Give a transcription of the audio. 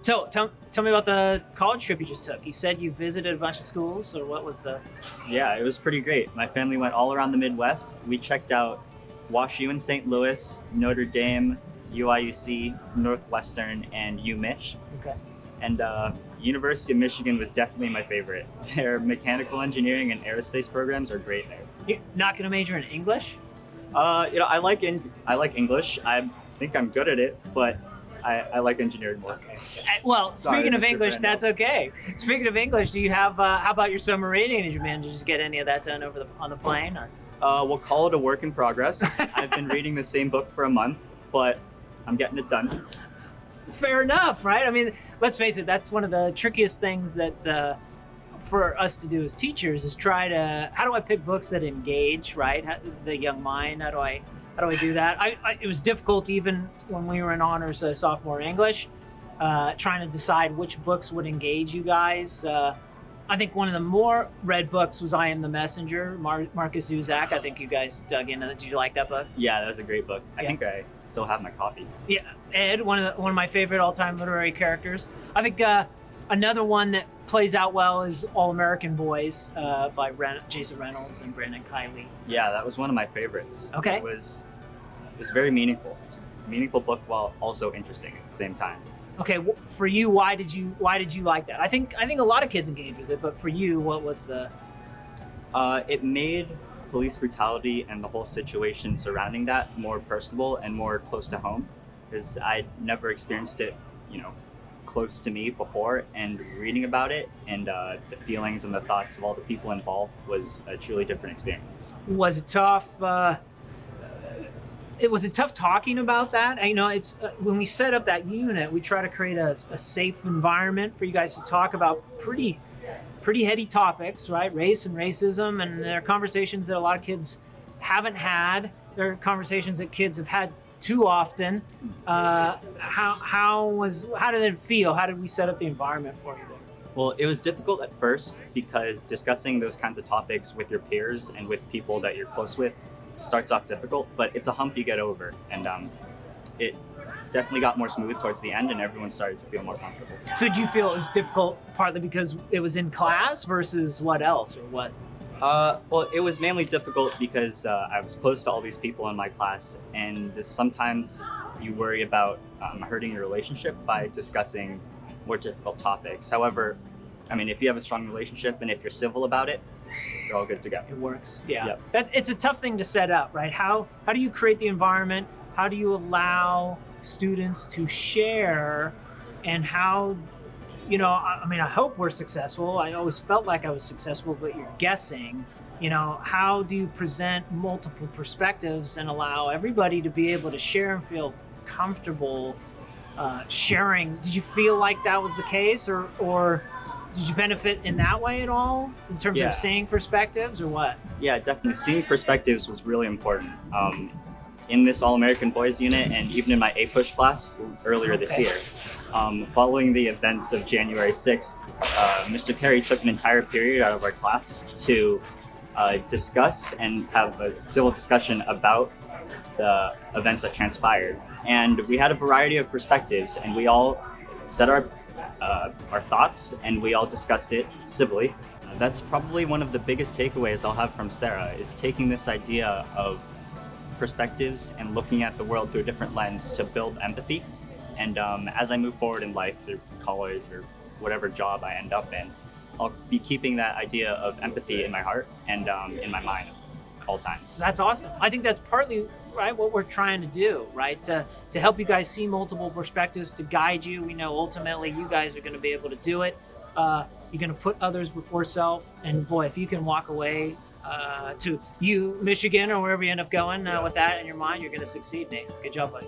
So tell me about the college trip you just took. You said you visited a bunch of schools, or what was the? Yeah, it was pretty great. My family went all around the Midwest. We checked out WashU in St. Louis, Notre Dame, UIUC, Northwestern, and UMich. Okay. And University of Michigan was definitely my favorite. Their mechanical engineering and aerospace programs are great there. You're not going to major in English? I like English. I think I'm good at it, but I like engineering more. Okay. Well, Sorry, speaking of Mr. English, Ferrando. that's okay. Speaking of English, do you have? How about your submarining? Did you manage to get any of that done on the plane? Or? We'll call it a work in progress. I've been reading the same book for a month, but I'm getting it done. Fair enough, right? I mean, let's face it. That's one of the trickiest things that for us to do as teachers is try to. How do I pick books that engage, right? The young mind. How do I do that? It was difficult even when we were in honors sophomore English, trying to decide which books would engage you guys. I think one of the more read books was I Am the Messenger, Marcus Zuzak. I think you guys dug into that. Did you like that book? Yeah, that was a great book. I Yeah. think I still have my copy. Yeah, Ed, one of my favorite all-time literary characters. I think another one that plays out well is All American Boys by Jason Reynolds and Brandon Kiley. Yeah, that was one of my favorites. Okay. It was very meaningful. It was a meaningful book while also interesting at the same time. Okay, for you, why did you like that? I think a lot of kids engage with it, but for you, what was the? It made police brutality and the whole situation surrounding that more personable and more close to home, because I'd never experienced it, close to me before. And reading about it and the feelings and the thoughts of all the people involved was a truly different experience. Was it tough? Was it tough talking about that? It's when we set up that unit, we try to create a safe environment for you guys to talk about pretty heady topics, right? Race and racism, and there are conversations that a lot of kids haven't had. There are conversations that kids have had too often. How did it feel? How did we set up the environment for you there? Well, it was difficult at first because discussing those kinds of topics with your peers and with people that you're close with starts off difficult, but it's a hump you get over, and it definitely got more smooth towards the end, and everyone started to feel more comfortable. So did you feel it was difficult partly because it was in class versus what else, or what? Well, it was mainly difficult because I was close to all these people in my class, and sometimes you worry about hurting your relationship by discussing more difficult topics. However, if you have a strong relationship and if you're civil about it, you're all good to go. It works. Yeah. Yep. It's a tough thing to set up, right? How do you create the environment? How do you allow students to share? And how, I hope we're successful. I always felt like I was successful, but you're guessing. How do you present multiple perspectives and allow everybody to be able to share and feel comfortable sharing? Did you feel like that was the case, or did you benefit in that way at all in terms Yeah. of seeing perspectives, or what? Yeah, definitely. Seeing perspectives was really important. In this All-American Boys unit and even in my A-Push class earlier this Okay. year. Following the events of January 6th, Mr. Perry took an entire period out of our class to discuss and have a civil discussion about the events that transpired. And we had a variety of perspectives, and we all said our thoughts, and we all discussed it civilly. That's probably one of the biggest takeaways I'll have from Serra, is taking this idea of perspectives and looking at the world through a different lens to build empathy. And as I move forward in life through college or whatever job I end up in, I'll be keeping that idea of empathy in my heart and in my mind at all times. That's awesome. I think that's partly right what we're trying to do, right? To help you guys see multiple perspectives, to guide you. We know ultimately you guys are going to be able to do it. You're going to put others before self, and boy, if you can walk away to Michigan or wherever you end up going with that in your mind, you're going to succeed, Nate. Good job, buddy.